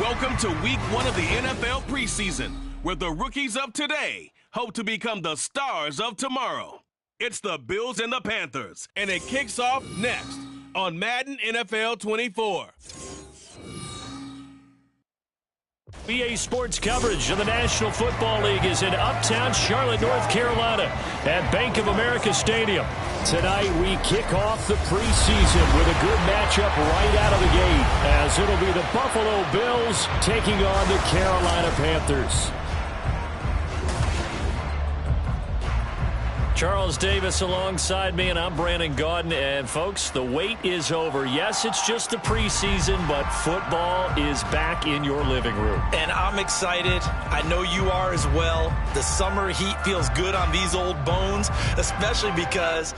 Welcome to week 1 of the NFL preseason, where the rookies of today hope to become the stars of tomorrow. It's the Bills and the Panthers, and it kicks off next on Madden NFL 24. BA Sports coverage of the National Football League is in uptown Charlotte, North Carolina at Bank of America Stadium. Tonight we kick off the preseason with a good matchup right out of the gate, as it'll be the Buffalo Bills taking on the Carolina Panthers. Charles Davis alongside me, and I'm Brandon Gaudin. And, folks, the wait is over. Yes, it's just the preseason, but football is back in your living room. And I'm excited. I know you are as well. The summer heat feels good on these old bones, especially because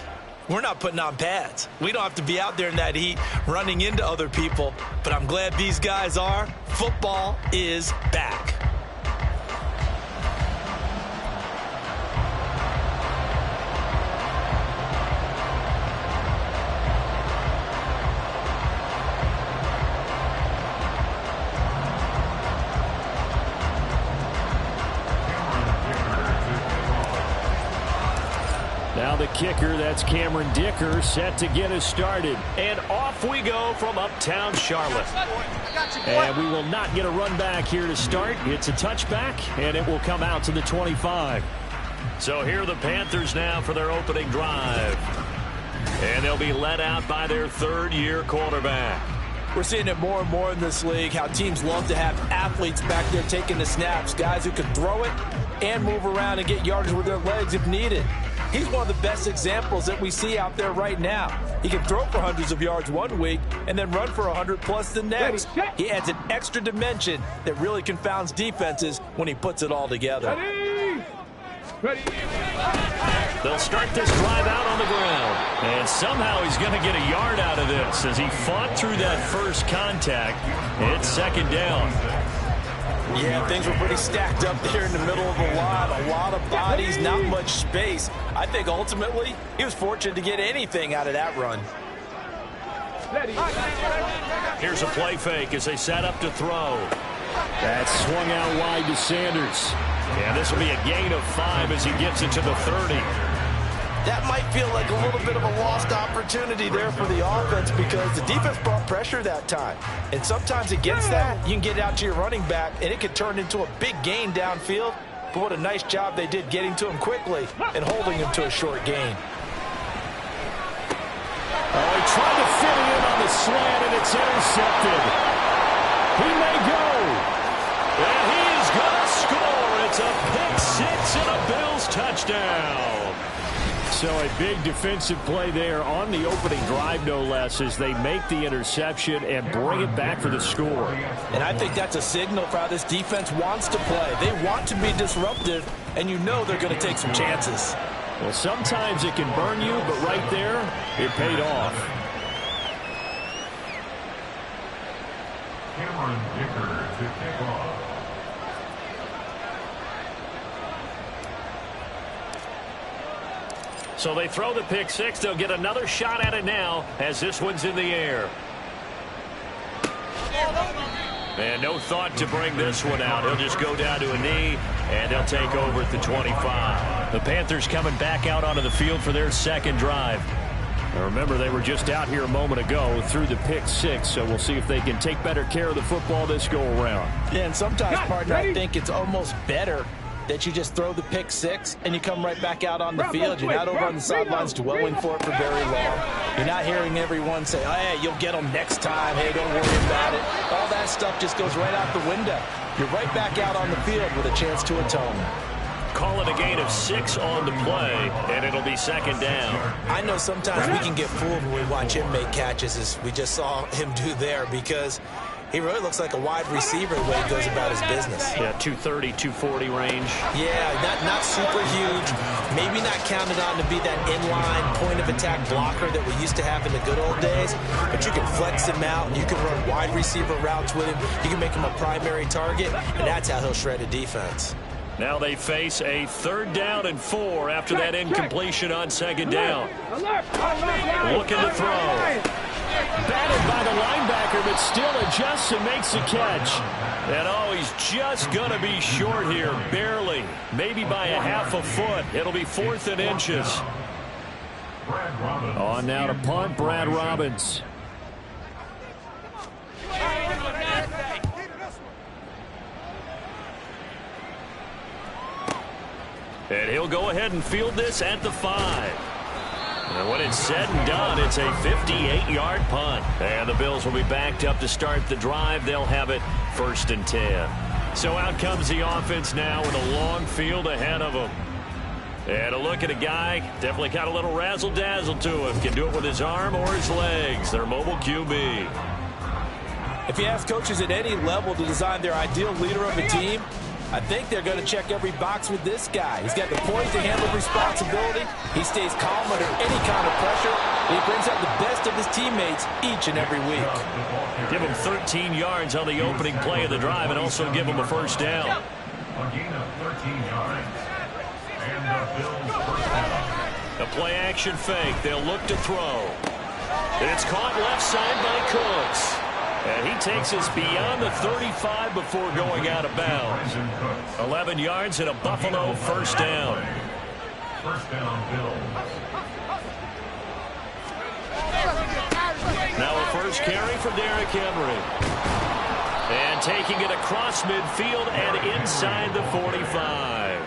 we're not putting on pads. We don't have to be out there in that heat running into other people. But I'm glad these guys are. Football is back. Now the kicker, that's Cameron Dicker, set to get us started. And off we go from uptown Charlotte. And we will not get a run back here to start. It's a touchback, and it will come out to the 25. So here are the Panthers now for their opening drive. And they'll be led out by their third-year quarterback. We're seeing it more and more in this league, how teams love to have athletes back there taking the snaps, guys who can throw it and move around and get yardage with their legs if needed. He's one of the best examples that we see out there right now. He can throw for hundreds of yards one week and then run for 100+ the next. He adds an extra dimension that really confounds defenses when he puts it all together. They'll start this drive out on the ground. And somehow he's going to get a yard out of this as he fought through that first contact. It's second down. Yeah, things were pretty stacked up there in the middle of the line. A lot of bodies, not much space. I think ultimately he was fortunate to get anything out of that run. Here's a play fake as they set up to throw. That swung out wide to Sanders. And this will be a gain of 5 as he gets it to the 30. That might feel like a little bit of a lost opportunity there for the offense because the defense brought pressure that time. And sometimes against that, you can get out to your running back, and it could turn into a big gain downfield. But what a nice job they did getting to him quickly and holding him to a short gain. Oh, he tried to fit it in on the slant, and it's intercepted. He may go. And he is going to score. It's a pick six and a Bills touchdown. So a big defensive play there on the opening drive, no less, as they make the interception and bring it back for the score. And I think that's a signal for how this defense wants to play. They want to be disruptive, and you know they're going to take some chances. Well, sometimes it can burn you, but right there, it paid off. Cameron Dicker to kick off. So they throw the pick six. They'll get another shot at it now as this one's in the air. And no thought to bring this one out. He'll just go down to a knee, and they'll take over at the 25. The Panthers coming back out onto the field for their second drive. Now remember, they were just out here a moment ago through the pick six, so we'll see if they can take better care of the football this go-around. Yeah, and sometimes, partner, I think it's almost better that you just throw the pick six and you come right back out on the field. You're not over on the sidelines dwelling for it for very long. You're not hearing everyone say, oh, hey, you'll get them next time. Hey, don't worry about it. All that stuff just goes right out the window. You're right back out on the field with a chance to atone. Call it a gain of 6 on the play, and it'll be second down. I know sometimes we can get fooled when we watch him make catches, as we just saw him do there, because he really looks like a wide receiver the way he goes about his business. Yeah, 230, 240 range. Yeah, not super huge. Maybe not counted on to be that inline point-of-attack blocker that we used to have in the good old days. But you can flex him out, and you can run wide receiver routes with him. You can make him a primary target, and that's how he'll shred a defense. Now they face a 3rd down and 4 after that incompletion on second down. Looking to throw. Batted by the linebacker, but still adjusts and makes the catch. And oh, he's just going to be short here, barely. Maybe by a half a foot. It'll be 4th and inches. On now to punt, Brad And he'll go ahead and field this at the 5. And when it's said and done, it's a 58-yard punt. And the Bills will be backed up to start the drive. They'll have it 1st and 10. So out comes the offense now with a long field ahead of them. And a look at a guy, definitely got a little razzle-dazzle to him. Can do it with his arm or his legs. Their mobile QB. If you ask coaches at any level to design their ideal leader of a team, I think they're going to check every box with this guy. He's got the poise to handle responsibility. He stays calm under any kind of pressure. He brings out the best of his teammates each and every week. Give him 13 yards on the opening play of the drive and also give him a 1st down. A gain of 13 yards. And the Bills first down. A play-action fake. They'll look to throw. It's caught left side by Cooks. And he takes us beyond the 35 before going out of bounds. 11 yards and a Buffalo 1st down. 1st down, Bills. Now a 1st carry for Derrick Henry. And taking it across midfield and inside the 45.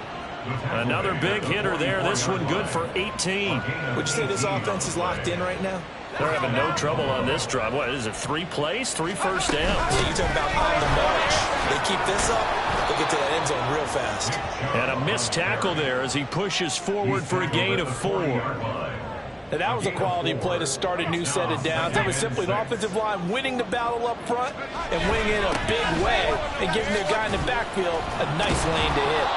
Another big hitter there. This one good for 18. Would you say this offense is locked in right now? They're having no trouble on this drive. What is it, 3 plays, 3 first downs? Yeah, you talk about on the march. They keep this up, they'll get to that end zone real fast. And a missed tackle there as he pushes forward for a gain of 4. Now that was a quality play to start a new set of downs. That was simply an offensive line winning the battle up front and winning it in a big way and giving their guy in the backfield a nice lane to hit.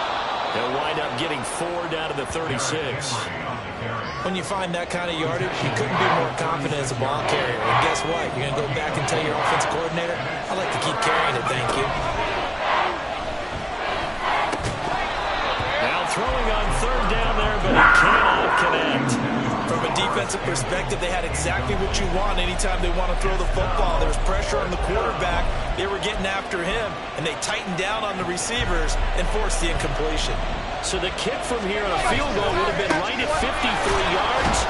They'll wind up getting 4 down to the 36. When you find that kind of yardage, you couldn't be more confident as a ball carrier. And guess what? You're going to go back and tell your offensive coordinator, I'd like to keep carrying it, thank you. Now throwing on 3rd down there, but he cannot connect. From a defensive perspective, they had exactly what you want anytime they want to throw the football. There was pressure on the quarterback. They were getting after him, and they tightened down on the receivers and forced the incompletion. So the kick from here on a field goal would have been right at 53 yards.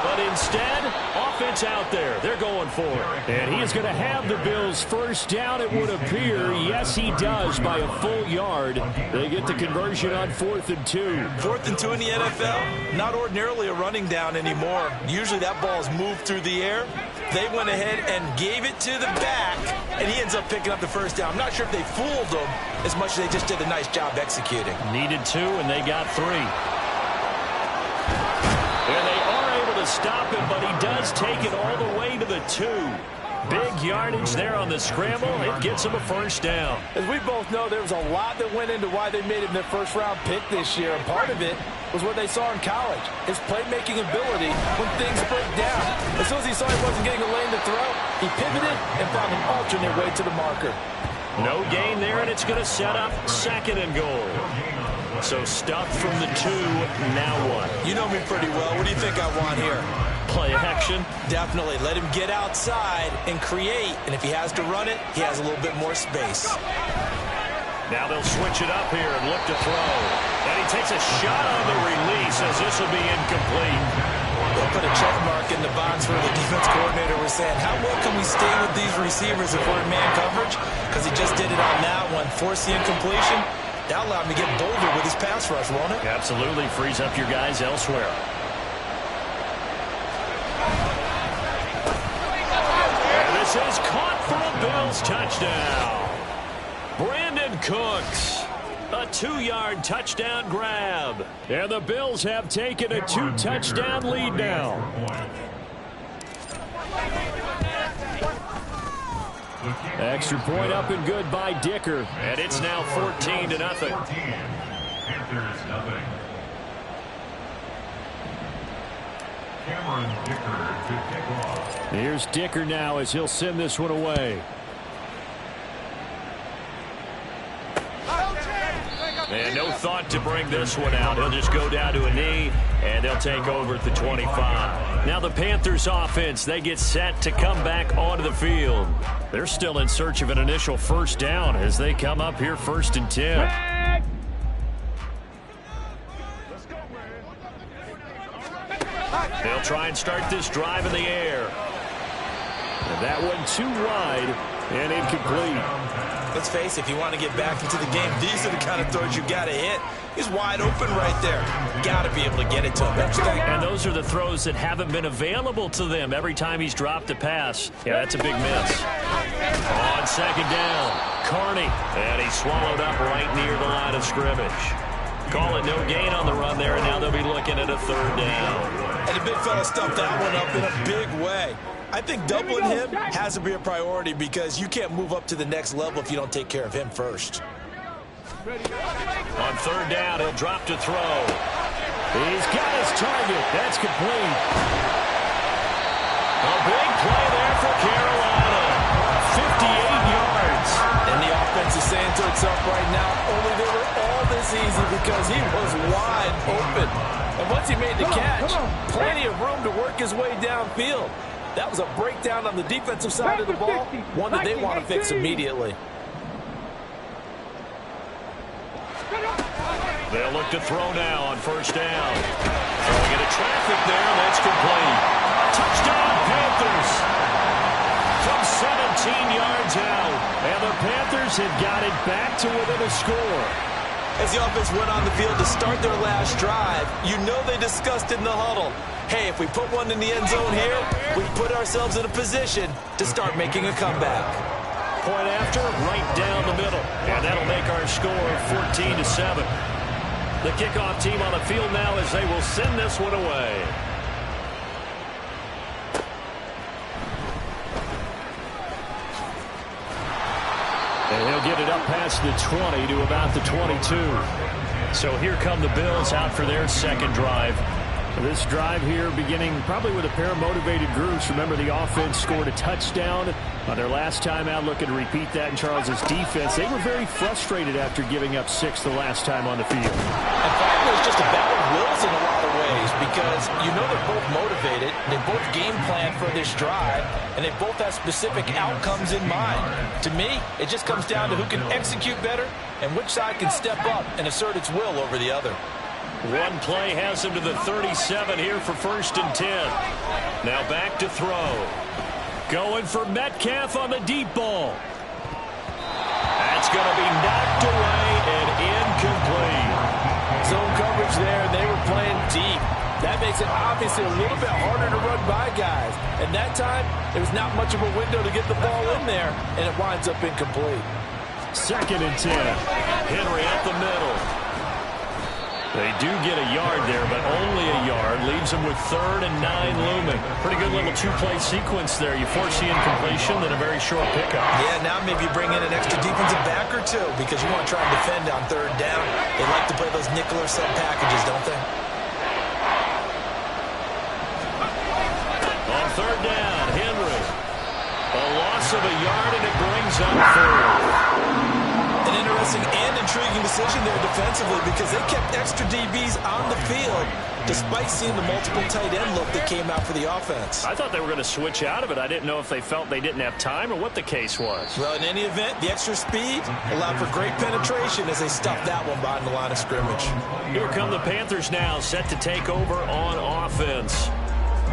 But instead, offense out there. They're going for it. And he is going to have the Bills 1st down, it would appear. Yes, he does by a full yard. They get the conversion on 4th and 2. 4th and 2 in the NFL, not ordinarily a running down anymore. Usually that ball is moved through the air. They went ahead and gave it to the back, and he ends up picking up the 1st down. I'm not sure if they fooled him as much as they just did a nice job executing. Needed 2, and they got 3. And they are able to stop him, but he does take it all the way to the 2. Big yardage there on the scramble. It gets him a 1st down. As we both know, there was a lot that went into why they made him their 1st-round pick this year, and part of it was what they saw in college, his playmaking ability when things break down. As soon as he saw he wasn't getting a lane to throw, he pivoted and found an alternate way to the marker. No gain there, and it's going to set up 2nd and goal. So stuffed from the 2, now what? You know me pretty well. What do you think I want here? Play action? Definitely. Let him get outside and create, and if he has to run it, he has a little bit more space. Now they'll switch it up here and look to throw. And he takes a shot on the release as this will be incomplete. They'll put a check mark in the box where the defense coordinator was saying, how well can we stay with these receivers if we're in man coverage? Because he just did it on that one, forced the incompletion. That allowed him to get bolder with his pass rush, won't it? Absolutely. Frees up your guys elsewhere. And this is caught for a Bills touchdown. Brandon Cooks. A 2-yard touchdown grab. And the Bills have taken a 2-touchdown lead now. Extra point up and good by Dicker. And it's now 14-0. Panthers nothing. Cameron Dicker to kick off. Here's Dicker now as he'll send this one away. And no thought to bring this one out. He'll just go down to a knee, and they'll take over at the 25. Now the Panthers offense, they get set to come back onto the field. They're still in search of an initial 1st down as they come up here 1st and 10. They'll try and start this drive in the air. And that one too wide and incomplete. Let's face it, if you want to get back into the game, these are the kind of throws you got to hit. He's wide open right there. Got to be able to get it to him. And those are the throws that haven't been available to them every time he's dropped a pass. Yeah, that's a big miss. On second down, Carney. And he swallowed up right near the line of scrimmage. Call it no gain on the run there, and now they'll be looking at a third down. And the big fella stuffed that one up in a big way. I think doubling him has to be a priority because you can't move up to the next level if you don't take care of him first. On third down, he'll drop to throw. He's got his target. That's complete. A big play there for Carolina. 58 yards. And the offense is saying to itself right now, only they were all this easy because he was wide open. And once he made the catch, plenty of room to work his way downfield. That was a breakdown on the defensive side of the ball, one that they want to fix immediately. They'll look to throw now on first down. Throwing into traffic there, and that's complete. Touchdown, Panthers. From 17 yards out. And the Panthers have got it back to within a score. As the offense went on the field to start their last drive, you know they discussed in the huddle, hey, if we put one in the end zone here, we put ourselves in a position to start making a comeback. Point after, right down the middle. And that'll make our score 14-7. The kickoff team on the field now as they will send this one away. And he'll get it up past the 20 to about the 22. So here come the Bills out for their second drive. This drive here beginning probably with a pair of motivated groups. Remember, the offense scored a touchdown on their last time out. Looking to repeat that in Charles's defense. They were very frustrated after giving up 6 the last time on the field. In fact, it was just a battle of wills in a lot of ways because you know they're both motivated. They both game plan for this drive, and they both have specific outcomes in mind. To me, it just comes down to who can execute better and which side can step up and assert its will over the other. One play has him to the 37 here for 1st and 10. Now back to throw. Going for Metcalf on the deep ball. That's going to be knocked away and incomplete. Zone coverage there, and they were playing deep. That makes it obviously a little bit harder to run by guys. And that time, there was not much of a window to get the ball in there, and it winds up incomplete. 2nd and 10. Henry at the middle. They do get a yard there, but only a yard. Leaves them with 3rd and 9 looming. Pretty good little 2-play sequence there. You force the incompletion, then a very short pickup. Yeah, now maybe you bring in an extra defensive back or two because you want to try and defend on 3rd down. They like to play those nickel or sub packages, don't they? On 3rd down, Henry. A loss of a yard, and it brings up 3rd. An interesting and intriguing decision there defensively because they kept extra DBs on the field despite seeing the multiple tight end look that came out for the offense. I thought they were going to switch out of it. I didn't know if they felt they didn't have time or what the case was. Well, in any event, the extra speed allowed for great penetration as they stuffed that one behind the line of scrimmage. Here come the Panthers now, set to take over on offense.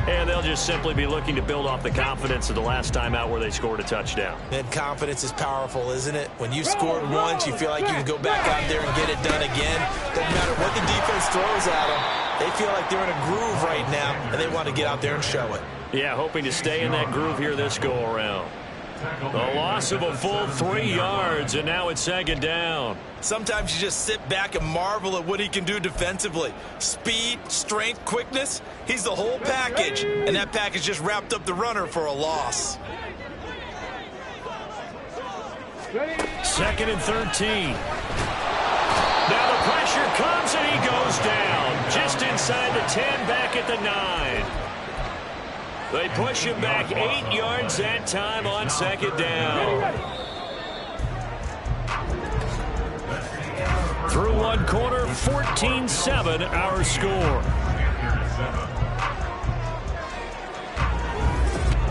And they'll just simply be looking to build off the confidence of the last time out where they scored a touchdown. And confidence is powerful, isn't it? When you've scored once, you feel like you can go back out there and get it done again. Doesn't matter what the defense throws at them. They feel like they're in a groove right now, and they want to get out there and show it. Yeah, hoping to stay in that groove here this go-around. A loss of a full 3 yards, and now it's 2nd down. Sometimes you just sit back and marvel at what he can do defensively. Speed, strength, quickness, he's the whole package, and that package just wrapped up the runner for a loss. 2nd and 13. Now the pressure comes, and he goes down. Just inside the 10, back at the 9. They push him back 8 yards that time on 2nd down. Through one quarter, 14-7 our score.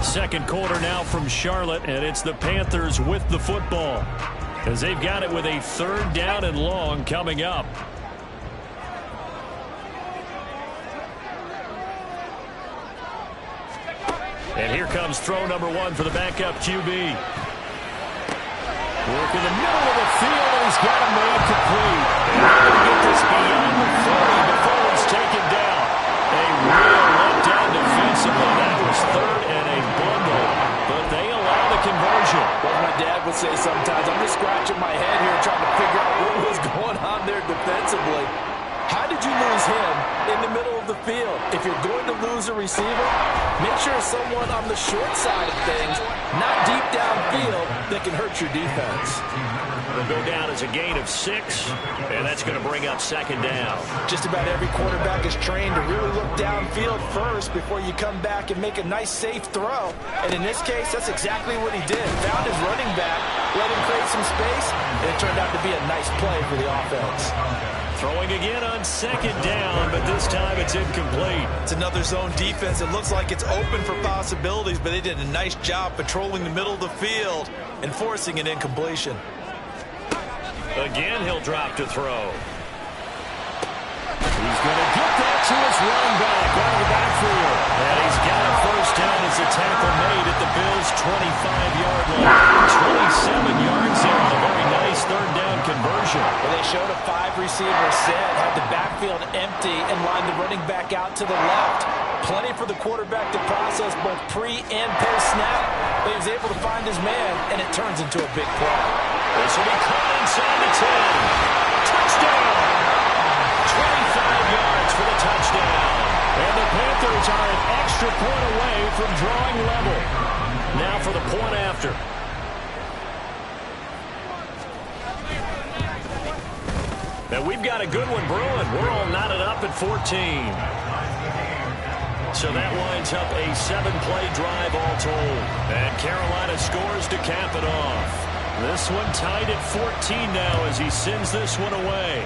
Second quarter now from Charlotte, and it's the Panthers with the football as they've got it with a 3rd down and long coming up. And here comes throw number 1 for the backup QB. Working the middle of the field, and he's got a man complete. And they're going to get this beyond the 40 before it's taken down. A real letdown defensively. That was third and a bundle, but they allow the conversion. What my dad would say sometimes, I'm just scratching my head here trying to figure out what was going on there defensively. How did you lose him in the middle of the field? If you're going to lose a receiver, make sure it's someone on the short side of things, not deep downfield, that can hurt your defense. It'll go down as a gain of 6, and that's going to bring up second down. Just about every quarterback is trained to really look downfield first before you come back and make a nice, safe throw. And in this case, that's exactly what he did. Found his running back, let him create some space, and it turned out to be a nice play for the offense. Throwing again on second down, but this time it's incomplete. It's another zone defense. It looks like it's open for possibilities, but they did a nice job patrolling the middle of the field and forcing an incompletion. Again, he'll drop to throw. He's going to get that to his running back out of the backfield. And he's got a first down as a tackle made at the Bills' 25-yard line. 27 yards there on a very nice third down conversion. Well, they showed a 5-receiver set, had the backfield empty, and lined the running back out to the left. Plenty for the quarterback to process both pre- and post-snap. But he was able to find his man, and it turns into a big play. This will be caught inside the 10. Touchdown! 25 yards for the touchdown. And the Panthers are an extra point away from drawing level. Now for the point after. And we've got a good one brewing. We're all knotted up at 14. So that winds up a 7-play drive all told. And Carolina scores to cap it off. This one tied at 14 now as he sends this one away.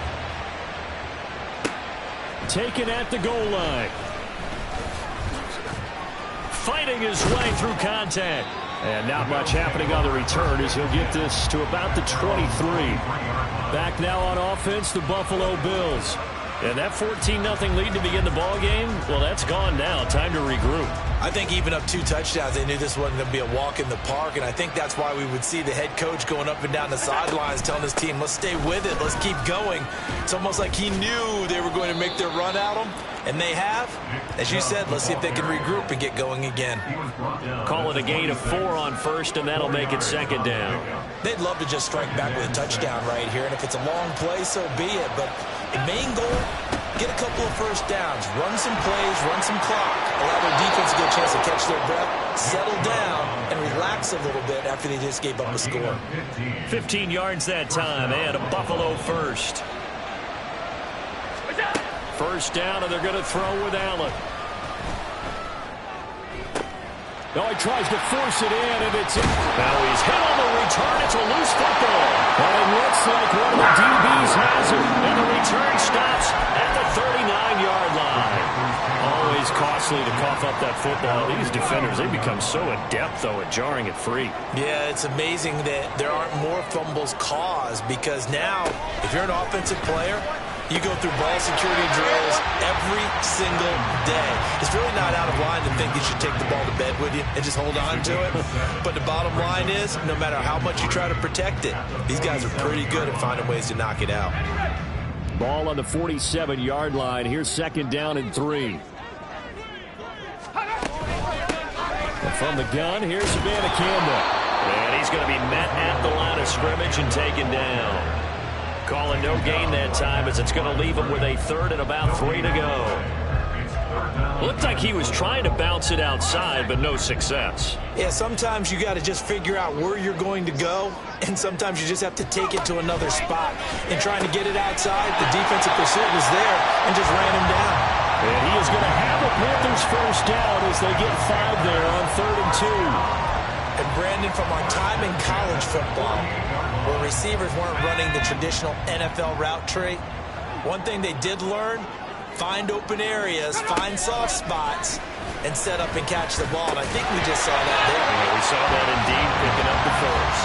Taken at the goal line. Fighting his way through contact. And not much happening on the return as he'll get this to about the 23. Back now on offense, the Buffalo Bills. And that 14-0 lead to begin the ball game, well, that's gone now. Time to regroup. I think even up 2 touchdowns, they knew this wasn't going to be a walk in the park, and I think that's why we would see the head coach going up and down the sidelines telling his team, let's stay with it, let's keep going. It's almost like he knew they were going to make their run at him, and they have. As you said, let's see if they can regroup and get going again. Call it a gain of 4 on first, and that'll make it second down. They'd love to just strike back with a touchdown right here, and if it's a long play, so be it. But the main goal, get a couple of first downs, run some plays, run some clock, allow their defense to get a chance to catch their breath, settle down, and relax a little bit after they just gave up a score. 15 yards that time, and a Buffalo first. First down, and they're going to throw with Allen. Oh, he tries to force it in, and it's in. Now he's hit on the return. It's a loose football. And it looks like one of the DBs has it. And the return stops at the 39-yard line. Always costly to cough up that football. These defenders, they become so adept, though, at jarring it free. Yeah, it's amazing that there aren't more fumbles caused because now, if you're an offensive player, you go through ball security drills every single day. It's really not out of line to think you should take the ball to bed with you and just hold on to it. But the bottom line is, no matter how much you try to protect it, these guys are pretty good at finding ways to knock it out. Ball on the 47-yard line. Here's second down and 3. From the gun, here's Savannah Campbell. And he's going to be met at the line of scrimmage and taken down. Calling no gain that time as it's going to leave him with a third and about 3 to go. Looked like he was trying to bounce it outside, but no success. Yeah, sometimes you got to just figure out where you're going to go, and sometimes you just have to take it to another spot. In trying to get it outside, the defensive pursuit was there and just ran him down. And he is going to have a Panthers first down as they get 5 there on 3rd and 2. And Brandon, from our time in college football, where receivers weren't running the traditional NFL route tree, one thing they did learn, find open areas, find soft spots, and set up and catch the ball. And I think we just saw that there. Yeah, we saw that indeed, picking up the first.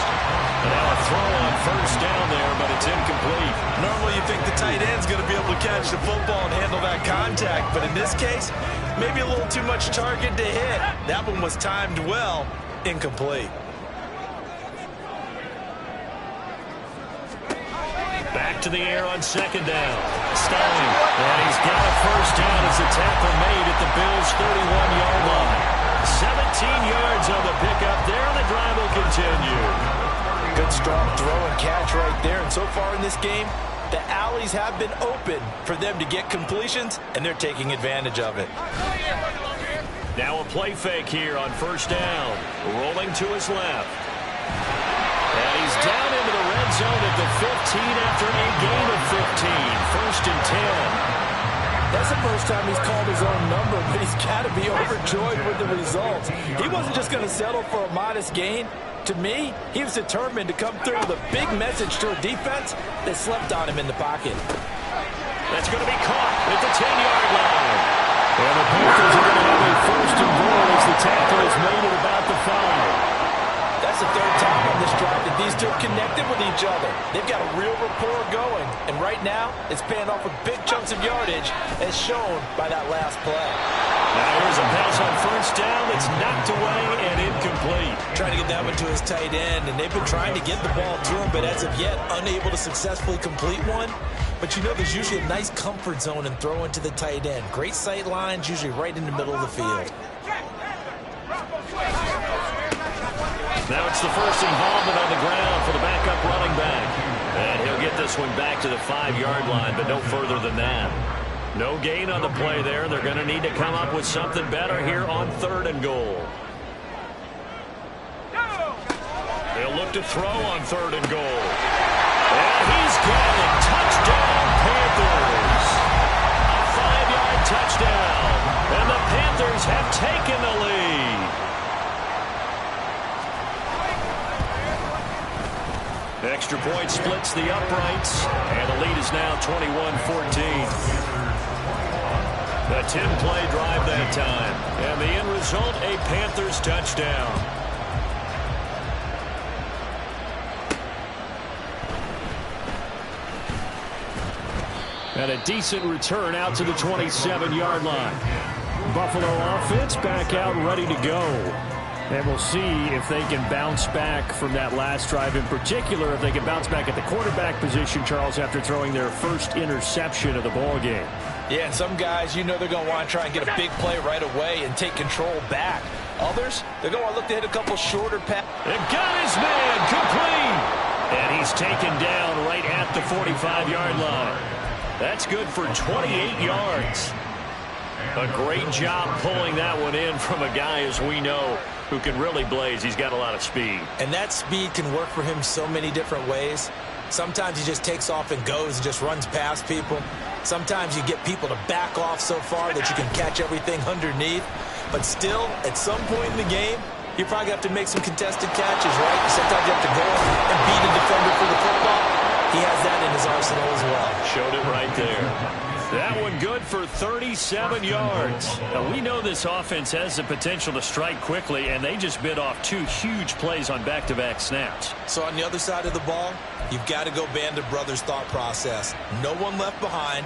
And now a throw on first down there, but it's incomplete. Normally you think the tight end's going to be able to catch the football and handle that contact, but in this case, maybe a little too much target to hit. That one was timed well, incomplete. to the air on second down. Stelling. And he's got a first down as the tackle made at the Bills' 31-yard line. 17 yards on the pickup there, and the drive will continue. Good strong throw and catch right there. And so far in this game, the alleys have been open for them to get completions, and they're taking advantage of it. Now a play fake here on first down. Rolling to his left. And he's down into the red zone at the 15 after a gain of 15. First and 10. That's the first time he's called his own number, but he's got to be overjoyed with the results. He wasn't just going to settle for a modest gain. To me, he was determined to come through with a big message to a defense that slept on him in the pocket. That's going to be caught at the 10-yard line. And the Panthers are going to have a first and goal as the tackle is made at about the 5. That's the third time on this drive that these two have connected with each other. They've got a real rapport going. And right now, it's paying off with big chunks of yardage, as shown by that last play. Now here's a pass on first down that's knocked away and incomplete. Trying to get that one to his tight end, and they've been trying to get the ball to him, but as of yet, unable to successfully complete one. But you know there's usually a nice comfort zone in throwing to the tight end. Great sight lines, usually right in the middle of the field. Now it's the first involvement on the ground for the backup running back. And he'll get this one back to the 5-yard line, but no further than that. No gain on the play there. They're going to need to come up with something better here on 3rd and goal. They'll look to throw on 3rd and goal. And he's got it. Touchdown, Panthers. A 5-yard touchdown. And the Panthers have taken the lead. Extra point splits the uprights, and the lead is now 21-14. A 10-play drive that time, and the end result, a Panthers touchdown. And a decent return out to the 27-yard line. Buffalo offense back out ready to go. And we'll see if they can bounce back from that last drive, in particular if they can bounce back at the quarterback position, Charles, after throwing their first interception of the ball game. Yeah, and some guys, you know they're going to want to try and get a big play right away and take control back. Others, they're going to look to hit a couple shorter passes. And got his man complete. And he's taken down right at the 45-yard line. That's good for 28 yards. A great job pulling that one in from a guy, as we know, who can really blaze. He's got a lot of speed. And that speed can work for him so many different ways. Sometimes he just takes off and goes and just runs past people. Sometimes you get people to back off so far that you can catch everything underneath. But still, at some point in the game, you probably have to make some contested catches, right? Sometimes you have to go and beat a defender for the football. He has that in his arsenal as well. Showed it right there. That one good for 37 yards. Now, we know this offense has the potential to strike quickly, and they just bit off 2 huge plays on back-to-back snaps. So on the other side of the ball, you've got to go Band of Brothers thought process. No one left behind,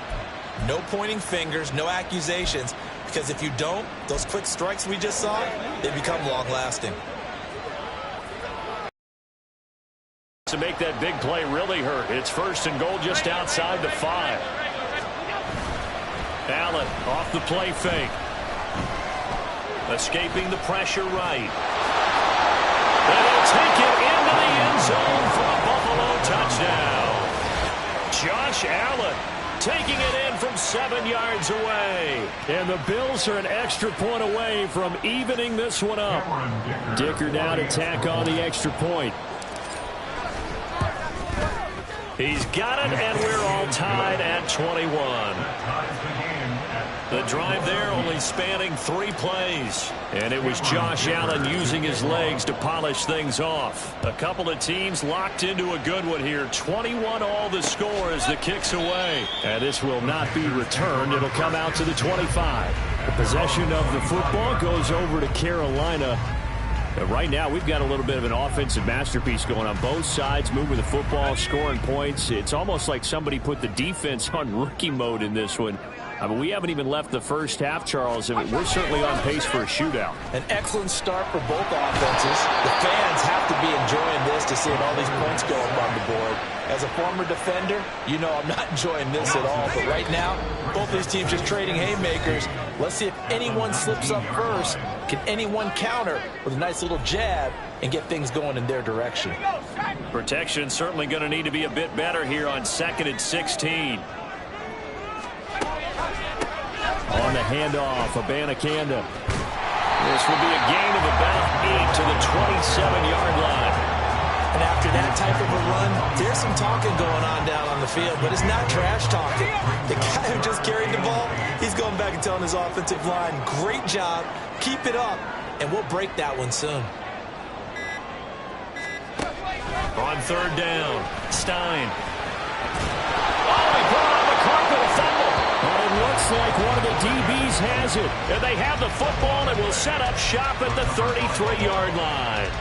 no pointing fingers, no accusations, because if you don't, those quick strikes we just saw, they become long-lasting. To make that big play really hurt. It's 1st and goal just outside the 5. Allen off the play fake. Escaping the pressure right. And he'll take it into the end zone for a Buffalo touchdown. Josh Allen taking it in from 7 yards away. And the Bills are an extra point away from evening this one up. Dicker now to tack on the extra point. He's got it, and we're all tied at 21. The drive there only spanning 3 plays. And it was Josh Allen using his legs to polish things off. A couple of teams locked into a good one here. 21-all the score as the kick's away. And this will not be returned. It'll come out to the 25. The possession of the football goes over to Carolina. Right now, we've got a little bit of an offensive masterpiece going on both sides, moving the football, scoring points. It's almost like somebody put the defense on rookie mode in this one. I mean, we haven't even left the first half, Charles, and we're certainly on pace for a shootout. An excellent start for both offenses. The fans have to be enjoying this to see all these points go up on the board. As a former defender, you know I'm not enjoying this at all. But right now, both these teams just trading haymakers. Let's see if anyone slips up first. Can anyone counter with a nice little jab and get things going in their direction? Protection certainly going to need to be a bit better here on 2nd and 16. On the handoff, Abanikanda. This will be a gain of about 8 to the 27-yard line. And after that type of a run, there's some talking going on down on the field, but it's not trash talking. The guy who just carried the ball, he's going back and telling his offensive line, great job, keep it up, and we'll break that one soon. On 3rd down, Stein. Oh, he put on the carpet, a fumble. Well, it looks like one of the DBs has it. And they have the football and will set up shop at the 33-yard line.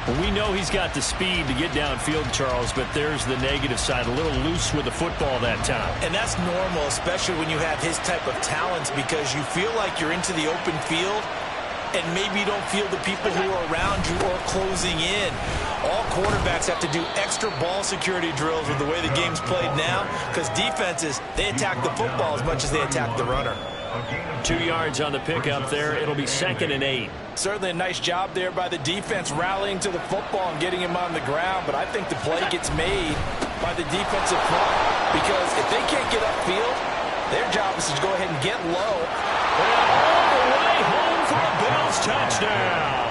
Well, we know he's got the speed to get downfield, Charles, but there's the negative side. A little loose with the football that time. And that's normal, especially when you have his type of talents, because you feel like you're into the open field and maybe you don't feel the people who are around you or closing in. All quarterbacks have to do extra ball security drills with the way the game's played now, because defenses, they attack the football as much as they attack the runner. 2 yards on the pickup there. It'll be 2nd and 8. Certainly a nice job there by the defense rallying to the football and getting him on the ground, but I think the play gets made by the defensive front, because if they can't get upfield, their job is to go ahead and get low. And all the way home for a Bills touchdown.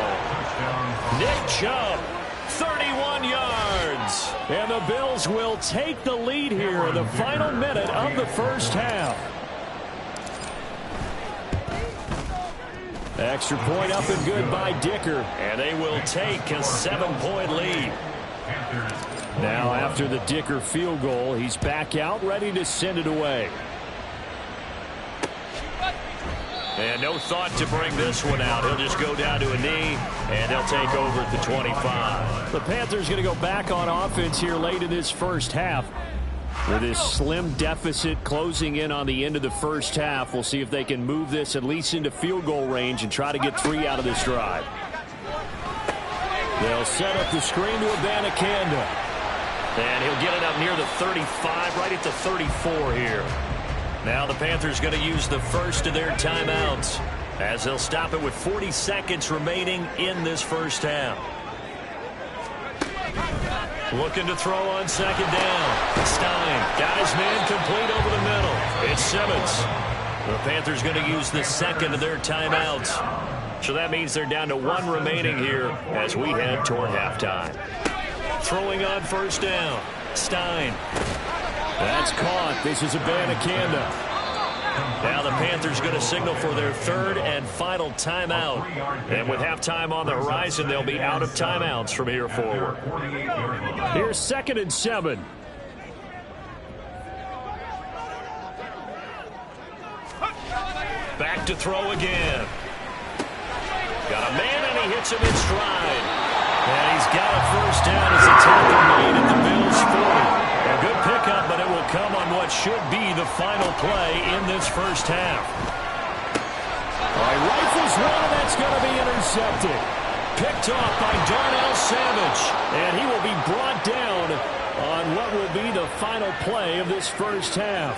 Nick Chubb, 31 yards. And the Bills will take the lead here in the final minute of the first half. Extra point up and good by Dicker. And they will take a 7-point lead. Now after the Dicker field goal, he's back out ready to send it away. And no thought to bring this one out. He'll just go down to a knee, and they'll take over at the 25. The Panthers going to go back on offense here late in this first half. With this slim deficit closing in on the end of the first half, we'll see if they can move this at least into field goal range and try to get 3 out of this drive. They'll set up the screen to Abanikanda. And he'll get it up near the 35, right at the 34 here. Now the Panthers going to use the first of their timeouts as they'll stop it with 40 seconds remaining in this first half. Looking to throw on 2nd down. Stein got his man complete over the middle. It's Simmons. The Panthers going to use the second of their timeouts. So that means they're down to 1 remaining here as we head toward halftime. Throwing on 1st down. Stein. That's caught. This is Abanikanda. Now the Panthers going to signal for their 3rd and final timeout. And with halftime on the horizon, they'll be out of timeouts from here forward. Here's 2nd and 7. Back to throw again. Got a man and he hits him in stride. And he's got a 1st down as a tackle made at the Bills 40. A good pickup, but it will come on what should be the final play in this first half. All right, rifles one, and that's going to be intercepted. Picked off by Darnell Savage, and he will be brought down on what will be the final play of this first half.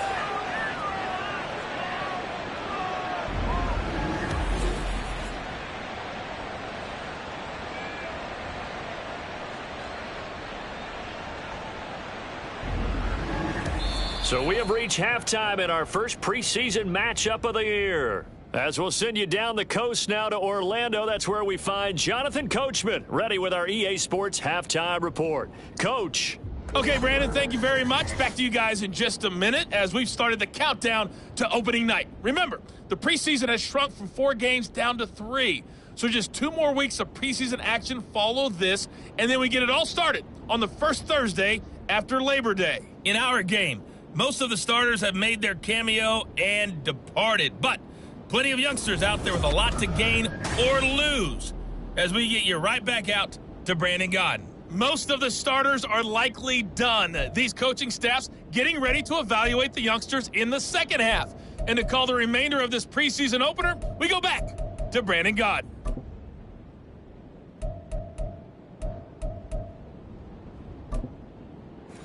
So we have reached halftime in our first preseason matchup of the year. As we'll send you down the coast now to Orlando, that's where we find Jonathan Coachman, ready with our EA Sports Halftime Report. Coach. Okay, Brandon, thank you very much. Back to you guys in just a minute as we've started the countdown to opening night. Remember, the preseason has shrunk from 4 games down to 3. So just 2 more weeks of preseason action follow this, and then we get it all started on the first Thursday after Labor Day. In our game, most of the starters have made their cameo and departed, but plenty of youngsters out there with a lot to gain or lose as we get you right back out to Brandon Gaudin. Most of the starters are likely done. These coaching staffs getting ready to evaluate the youngsters in the second half. And to call the remainder of this preseason opener, we go back to Brandon Gaudin.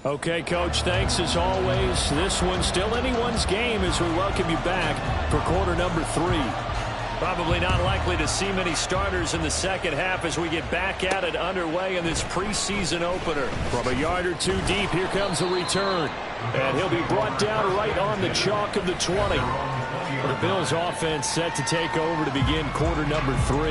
Okay, Coach, thanks as always. This one's still anyone's game as we welcome you back for quarter number 3. Probably not likely to see many starters in the second half as we get back at it underway in this preseason opener. From a yard or two deep, here comes a return. And he'll be brought down right on the chalk of the 20. The Bills offense set to take over to begin quarter number 3.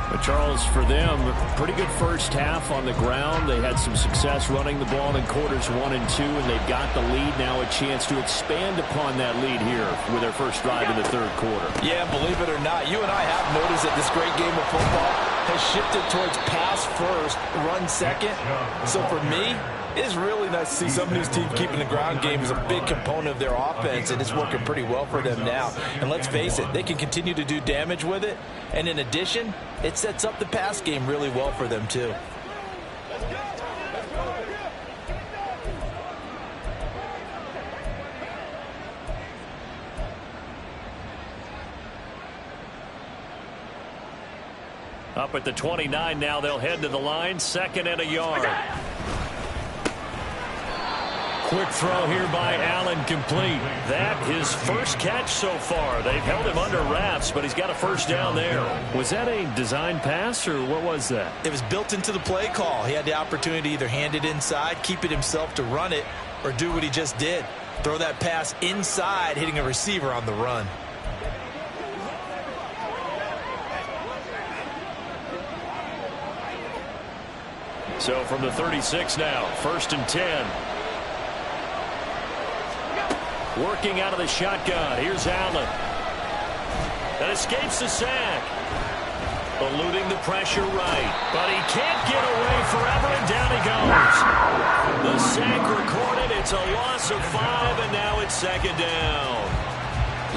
But Charles, for them, pretty good first half on the ground. They had some success running the ball in quarters 1 and 2, and they've got the lead now, a chance to expand upon that lead here with their first drive in the third quarter. Yeah, believe it or not, you and I have noticed that this great game of football has shifted towards pass first, run second. So for me, it's really nice to see some of these teams keeping the ground game as a big component of their offense, and it's working pretty well for them now. And let's face it, they can continue to do damage with it. And in addition, it sets up the pass game really well for them too. Up at the 29 now, they'll head to the line, 2nd and a yard. Quick throw here by Allen, complete. That his first catch so far. They've held him under wraps, but he's got a first down there. Was that a design pass, or what was that? It was built into the play call. He had the opportunity to either hand it inside, keep it himself to run it, or do what he just did. Throw that pass inside, hitting a receiver on the run. So from the 36 now, 1st and 10. Working out of the shotgun. Here's Allen. That escapes the sack. Eluding the pressure right. But he can't get away forever, and down he goes. The sack recorded. It's a loss of 5, and now it's 2nd down.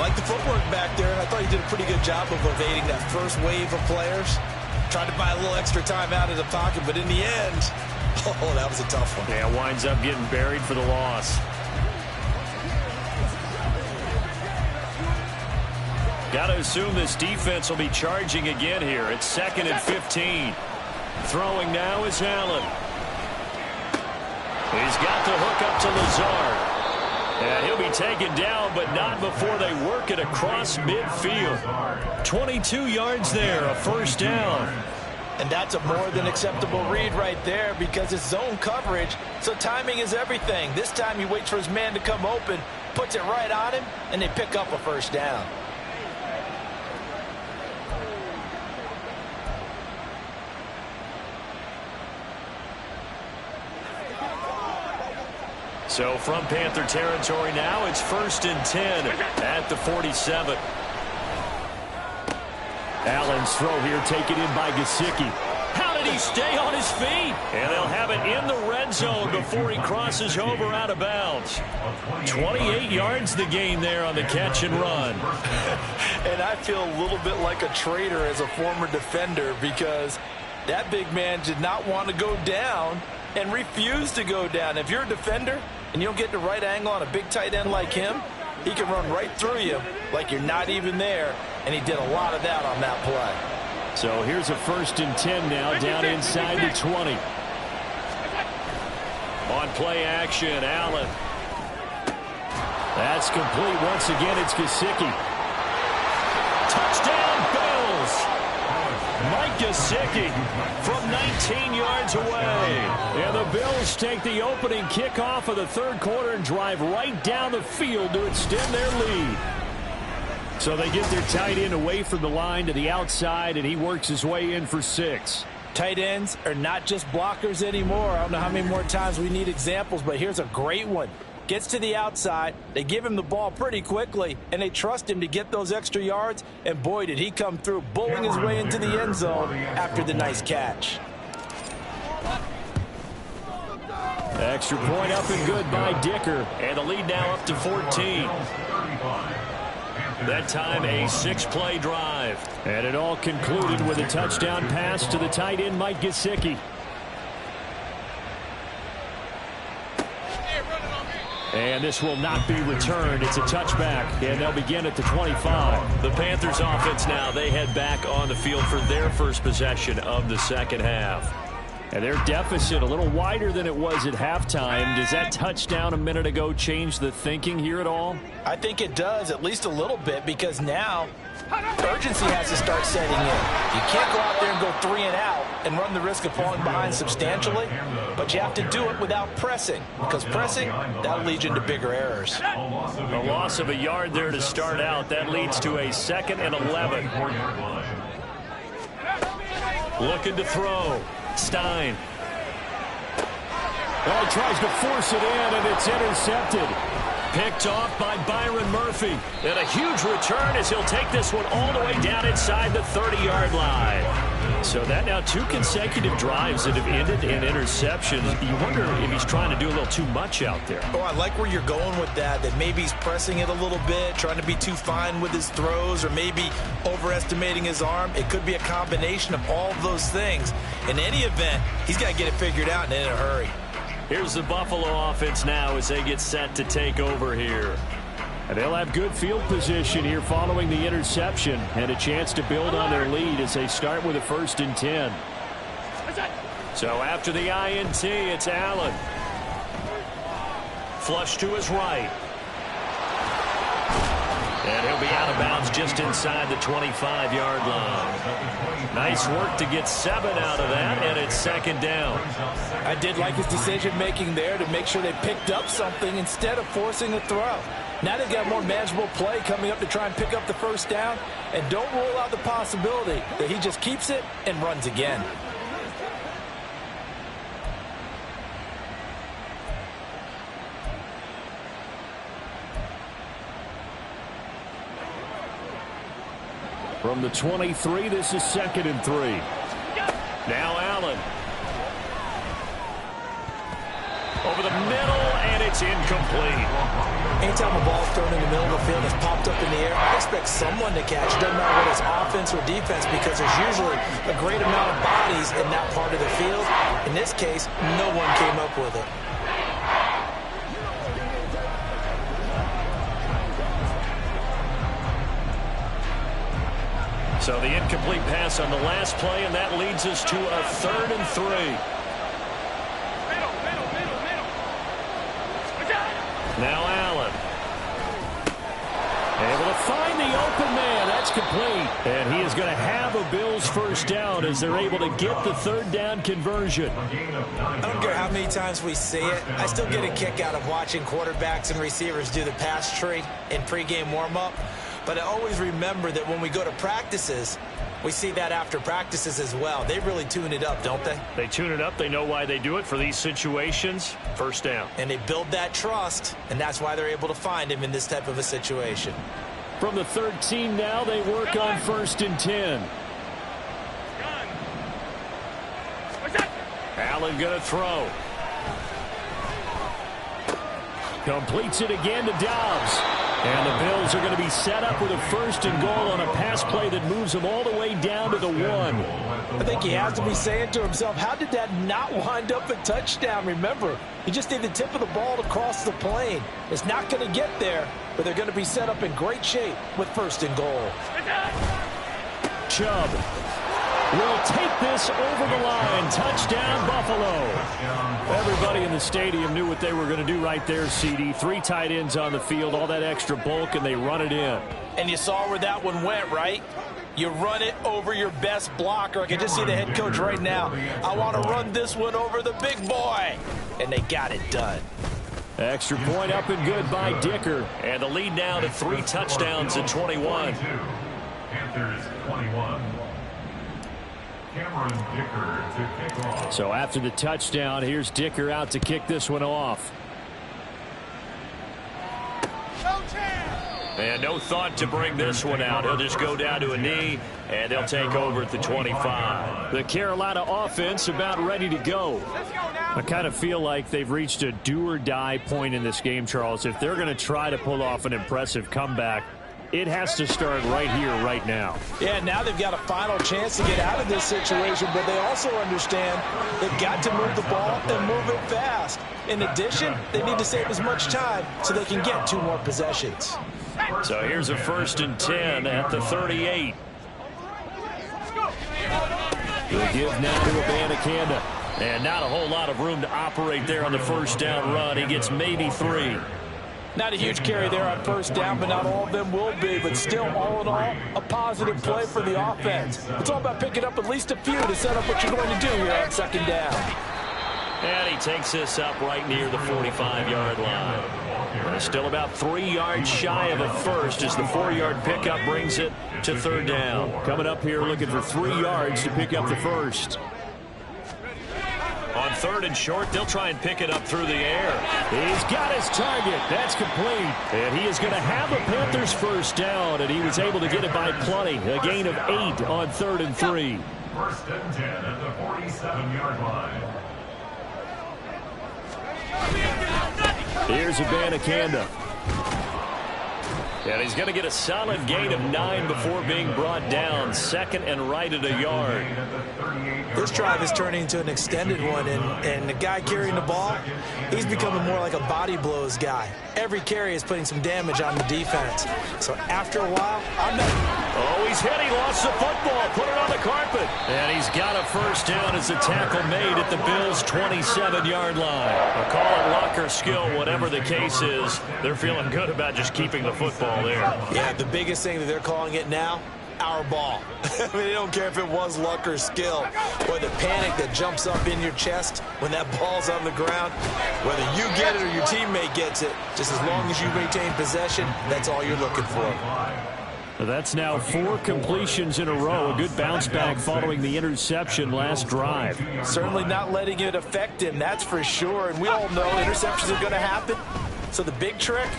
Like the footwork back there, and I thought he did a pretty good job of evading that first wave of players. Tried to buy a little extra time out of the pocket, but in the end, oh, that was a tough one. Yeah, winds up getting buried for the loss. Got to assume this defense will be charging again here. It's 2nd and 15. Throwing now is Allen. He's got the hook up to Lazard. And he'll be taken down, but not before they work it across midfield. 22 yards there, a first down. And that's a more than acceptable read right there because it's zone coverage, so timing is everything. This time he waits for his man to come open, puts it right on him, and they pick up a first down. So from Panther territory now, it's 1st and 10 at the 47. Allen's throw here taken in by Gesicki. How did he stay on his feet? And they'll have it in the red zone before he crosses over out of bounds. 28 yards the gain there on the catch and run. And I feel a little bit like a traitor as a former defender because that big man did not want to go down and refused to go down. If you're a defender and you don't get the right angle on a big tight end like him, he can run right through you like you're not even there, and he did a lot of that on that play. So here's a 1st and 10 now down inside the 20. On play action, Allen. That's complete. Once again, it's Gesicki. Touchdown, Bills! Mike Gesicki from 19 yards away. And the Bills take the opening kickoff of the third quarter and drive right down the field to extend their lead. So they get their tight end away from the line to the outside, and he works his way in for 6. Tight ends are not just blockers anymore. I don't know how many more times we need examples, but here's a great one. Gets to the outside, they give him the ball pretty quickly, and they trust him to get those extra yards, and boy, did he come through, bowling his way into the end zone after the nice catch. Extra point up and good by Dicker, and the lead now up to 14. That time a 6-play drive. And it all concluded with a touchdown pass to the tight end, Mike Gesicki. And this will not be returned. It's a touchback, and they'll begin at the 25. The Panthers offense now, they head back on the field for their first possession of the second half. And their deficit a little wider than it was at halftime. Does that touchdown a minute ago change the thinking here at all? I think it does, at least a little bit, because now urgency has to start setting in. You can't go out there and go 3 and out and run the risk of falling behind substantially, but you have to do it without pressing, because pressing, that'll lead you into bigger errors. A loss of a yard there to start out. That leads to a 2nd and 11. Looking to throw. Stein. Oh, tries to force it in, and it's intercepted. Picked off by Byron Murphy. And a huge return as he'll take this one all the way down inside the 30-yard line. So that now 2 consecutive drives that have ended in interceptions. You wonder if he's trying to do a little too much out there. Oh, I like where you're going with that maybe he's pressing it a little bit, trying to be too fine with his throws, or maybe overestimating his arm. It could be a combination of all of those things. In any event, he's got to get it figured out and in a hurry. Here's the Buffalo offense now as they get set to take over here. And they'll have good field position here following the interception and a chance to build on their lead as they start with a 1st and 10. So after the INT, it's Allen. Flush to his right. And he'll be out of bounds just inside the 25-yard line. Nice work to get 7 out of that, and it's 2nd down. I did like his decision-making there to make sure they picked up something instead of forcing a throw. Now they've got more manageable play coming up to try and pick up the 1st down, and don't rule out the possibility that he just keeps it and runs again. From the 23, this is 2nd and 3. Now Allen. Over the middle, and it's incomplete. Anytime a ball's thrown in the middle of the field, it's popped up in the air, I expect someone to catch. Doesn't matter whether it's offense or defense, because there's usually a great amount of bodies in that part of the field. In this case, no one came up with it. So the incomplete pass on the last play, and that leads us to a 3rd and 3. Now Allen. Able to find the open man. That's complete. And he is going to have a Bills 1st down as they're able to get the 3rd down conversion. I don't care how many times we see it. I still get a kick out of watching quarterbacks and receivers do the pass tree in pregame warm-up. But I always remember that when we go to practices, we see that after practices as well. They really tune it up, don't they? They tune it up. They know why they do it for these situations. 1st down. And they build that trust, and that's why they're able to find him in this type of a situation. From the 13 now, they work on 1st and 10. Allen going to throw. Completes it again to Dobbs. And the Bills are going to be set up with a 1st and goal on a pass play that moves them all the way down to the 1. I think he has to be saying to himself, how did that not wind up a touchdown? Remember, he just did the tip of the ball to cross the plane. It's not going to get there, but they're going to be set up in great shape with 1st and goal. Chubb will take this over the line. Touchdown, Buffalo. Everybody in the stadium knew what they were going to do right there, CD. 3 tight ends on the field, all that extra bulk, and they run it in. And you saw where that one went, right? You run it over your best blocker. I can just see the head coach right now. I want to run this one over the big boy. And they got it done. Extra point up and good by Dicker. And the lead now to 3 touchdowns at 21. Panthers 21. Dicker to kick off. So after the touchdown, here's Dicker out to kick this one off. And no thought to bring this one out. He'll just go down to a knee, and they'll take over at the 25. The Carolina offense about ready to go. I kind of feel like they've reached a do-or-die point in this game, Charles. If they're going to try to pull off an impressive comeback, it has to start right here, right now. Yeah, now they've got a final chance to get out of this situation, but they also understand they've got to move the ball and move it fast. In addition, they need to save as much time so they can get 2 more possessions. So here's a 1st and 10 at the 38. He'll give now to Abanikanda. And not a whole lot of room to operate there on the 1st down run. He gets maybe 3. Not a huge carry there on 1st down, but not all of them will be. But still, all in all, a positive play for the offense. It's all about picking up at least a few to set up what you're going to do here on 2nd down. And he takes this up right near the 45-yard line. Still about 3 yards shy of a first as the 4-yard pickup brings it to 3rd down. Coming up here looking for 3 yards to pick up the first. On 3rd and short, they'll try and pick it up through the air. He's got his target. That's complete. And he is going to have the Panthers 1st down, and he was able to get it by plenty. A gain of 8 on 3rd and 3. 1st and 10 at the 47-yard line. Here's Abanikanda. And he's going to get a solid gain of 9 before being brought down. 2nd and right at a yard. This drive is turning into an extended one, and the guy carrying the ball, he's becoming more like a body blows guy. Every carry is putting some damage on the defense. So after a while, I'm not... Oh, he's hit. He lost the football. Put it on the carpet. And he's got a 1st down as the tackle made at the Bills' 27-yard line. A call it luck or skill, whatever the case is, they're feeling good about just keeping the football there. Yeah, the biggest thing that they're calling it now, our ball. I mean, they don't care if it was luck or skill, or the panic that jumps up in your chest when that ball's on the ground. Whether you get it or your teammate gets it, just as long as you maintain possession, that's all you're looking for. That's now 4 completions in a row. A good bounce back following the interception last drive. Certainly not letting it affect him, that's for sure. And we all know interceptions are going to happen. So the big trick,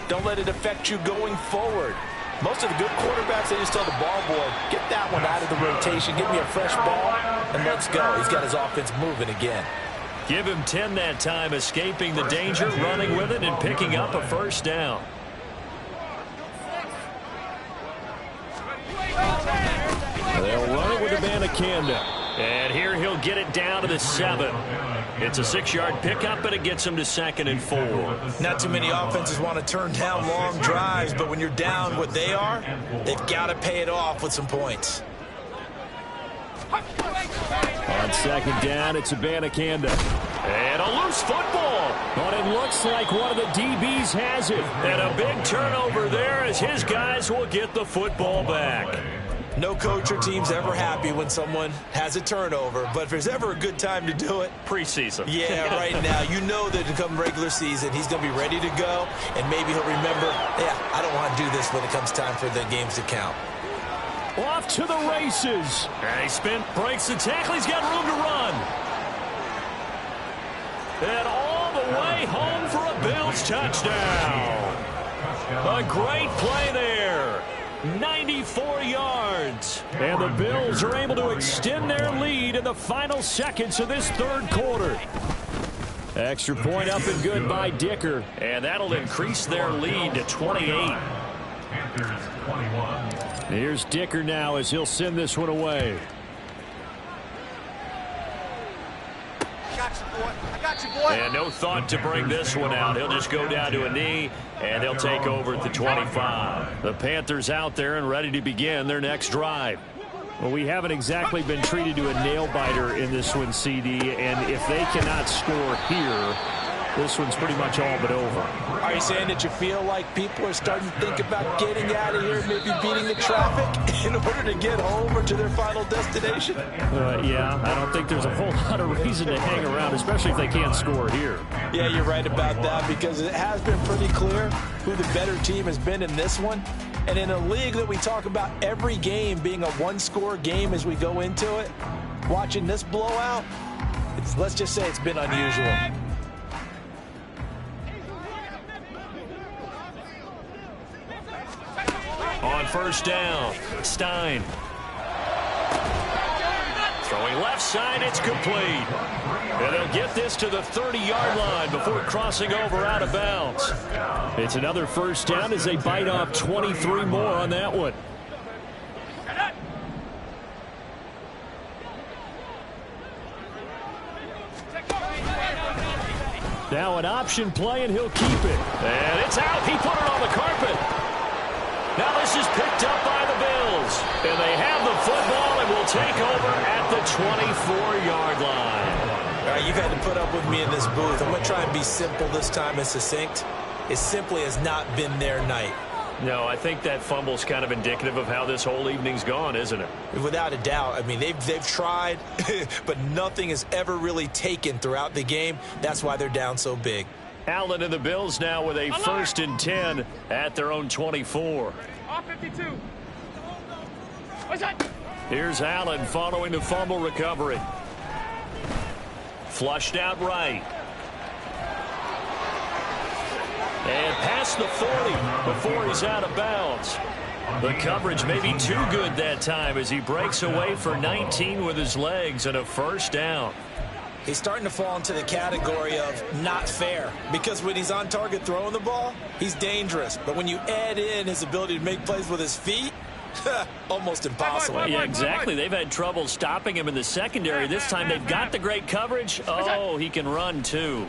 don't let it affect you going forward. Most of the good quarterbacks, they just tell the ball boy, get that one out of the rotation, give me a fresh ball, and let's go. He's got his offense moving again. Give him 10 that time, escaping the danger, running with it, and picking up a 1st down. They'll run it with Abanikanda. And here he'll get it down to the 7. It's a 6-yard pickup, and it gets him to 2nd and 4. Not too many offenses want to turn down long drives, but when you're down what they are, they've got to pay it off with some points. On 2nd down, it's Abanikanda. And a loose football. But it looks like one of the DBs has it. And a big turnover there as his guys will get the football back. No coach or team's ever happy when someone has a turnover, but if there's ever a good time to do it, preseason. Yeah, right now. You know that come regular season, he's going to be ready to go, and maybe he'll remember, yeah, I don't want to do this when it comes time for the games to count. Off to the races. And he breaks the tackle. He's got room to run. And all the way home for a Bills touchdown. A great play there. 94 yards. And the Bills are able to extend their lead in the final seconds of this 3rd quarter. Extra point up and good by Dicker. And that'll increase their lead to 28. Panthers 21. Here's Dicker now as he'll send this one away. And no thought to bring this one out. He'll just go down to a knee, and they'll take over at the 25. The Panthers out there and ready to begin their next drive. Well, we haven't exactly been treated to a nail-biter in this one, CD, and if they cannot score here, this one's pretty much all but over. Are you saying that you feel like people are starting to think about getting out of here, maybe beating the traffic in order to get home or to their final destination? Yeah, I don't think there's a whole lot of reason to hang around, especially if they can't score here. Yeah, you're right about that, because it has been pretty clear who the better team has been in this one. And in a league that we talk about every game being a one-score game as we go into it, watching this blowout, let's just say it's been unusual. On 1st down, Stein. Throwing left side, it's complete. And they'll get this to the 30-yard line before crossing over out of bounds. It's another first down as they bite off 23 more on that one. Now an option play, and he'll keep it. And it's out. He put it on the carpet. Now this is picked up by the Bills. And they have the football and will take over at the 24-yard line. All right, you've had to put up with me in this booth. I'm going to try and be simple this time and succinct. It simply has not been their night. No, I think that fumble's kind of indicative of how this whole evening's gone, isn't it? Without a doubt. I mean, they've tried, but nothing has ever really taken throughout the game. That's why they're down so big. Allen and the Bills now with a 1st and 10 at their own 24. Off 52. Here's Allen following the fumble recovery. Flushed out right. And past the 40 before he's out of bounds. The coverage may be too good that time as he breaks away for 19 with his legs and a first down. He's starting to fall into the category of not fair, because when he's on target throwing the ball, he's dangerous. But when you add in his ability to make plays with his feet, almost impossible. Yeah, exactly. They've had trouble stopping him in the secondary. This time they've got the great coverage. Oh, he can run too.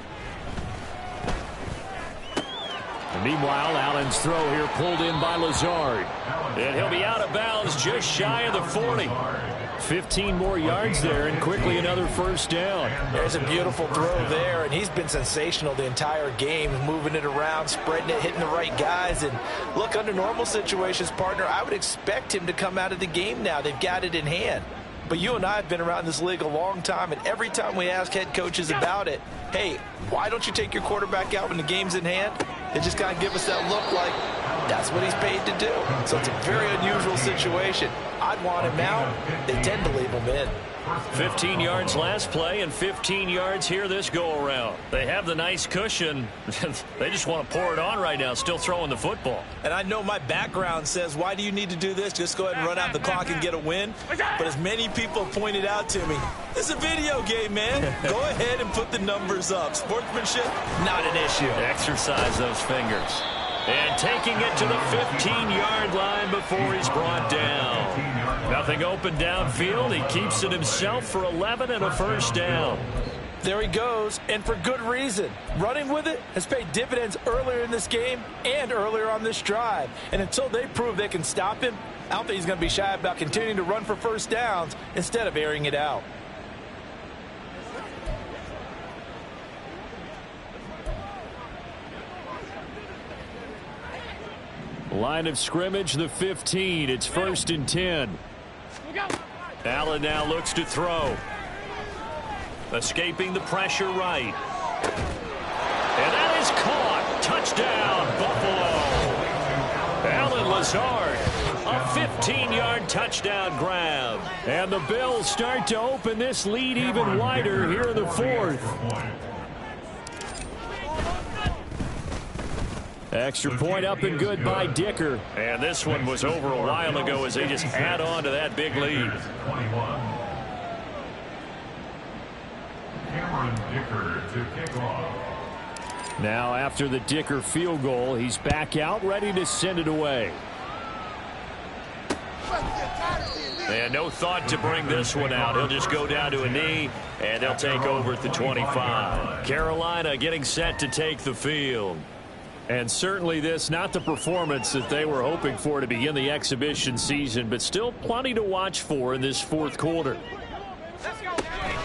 And meanwhile, Allen's throw here pulled in by Lazard. And he'll be out of bounds just shy of the 40. 15 more yards there, and quickly another first down. There's a beautiful throw there, and he's been sensational the entire game, moving it around, spreading it, hitting the right guys. And look, under normal situations, partner, I would expect him to come out of the game now. They've got it in hand. But you and I have been around this league a long time, and every time we ask head coaches about it, hey, why don't you take your quarterback out when the game's in hand? They just kind of give us that look like that's what he's paid to do. So it's a very unusual situation. I'd want him out. They tend to leave him in. 15 yards last play and 15 yards here this go-around. They have the nice cushion. They just want to pour it on right now, still throwing the football. And I know my background says, why do you need to do this? Just go ahead and run out the clock and get a win. But as many people pointed out to me, this is a video game, man. Go ahead and put the numbers up. Sportsmanship, not an issue. Exercise those fingers. And taking it to the 15-yard line before he's brought down. Nothing open downfield. He keeps it himself for 11 and a first down. There he goes, and for good reason. Running with it has paid dividends earlier in this game and earlier on this drive. And until they prove they can stop him, I don't think he's going to be shy about continuing to run for first downs instead of airing it out. Line of scrimmage, the 15. It's 1st and 10. Allen now looks to throw. Escaping the pressure right. And that is caught. Touchdown, Buffalo. Allen Lazard, a 15-yard touchdown grab. And the Bills start to open this lead even wider here in the 4th. Extra point up and good by Dicker. And this one was over a while ago as they just add on to that big lead. Now after the Dicker field goal, he's back out ready to send it away. And no thought to bring this one out. He'll just go down to a knee, and they'll take over at the 25. Carolina getting set to take the field. And certainly this, not the performance that they were hoping for to begin the exhibition season, but still plenty to watch for in this 4th quarter.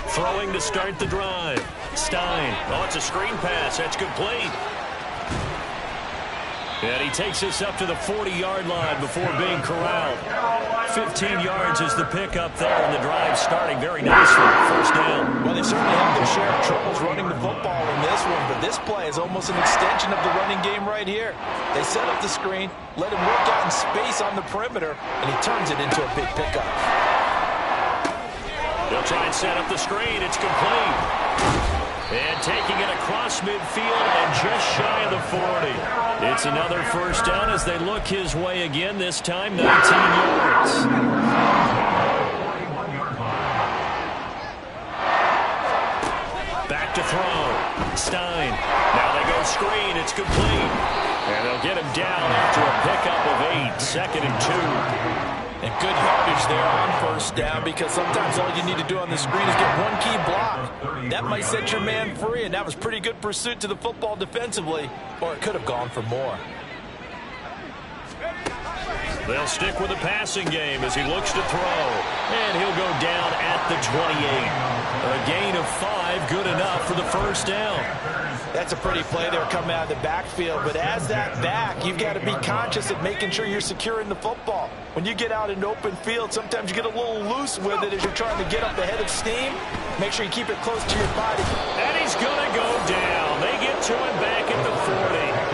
Throwing to start the drive. Stein. Oh, it's a screen pass. That's complete. And he takes us up to the 40-yard line before being corralled. 15 yards is the pickup there, and the drive starting very nicely. First down. Well, they certainly have their share of troubles running the football in this one, but this play is almost an extension of the running game right here. They set up the screen, let him work out in space on the perimeter, and he turns it into a big pickup. They'll try and set up the screen. It's complete. And taking it across midfield and just shy of the 40. It's another first down as they look his way again, this time 19 yards. screen. It's complete. And they'll get him down after a pickup of 8, 2nd and 2. And good yardage there on first down, because sometimes all you need to do on the screen is get one key block. That might set your man free, and that was pretty good pursuit to the football defensively, or it could have gone for more. They'll stick with the passing game as he looks to throw. And he'll go down at the 28. A gain of 5, good enough for the first down. That's a pretty play there coming out of the backfield. But as that back, you've got to be conscious of making sure you're securing the football. When you get out in open field, sometimes you get a little loose with it as you're trying to get up ahead of steam. Make sure you keep it close to your body. And he's going to go down. They get to him back at the 40.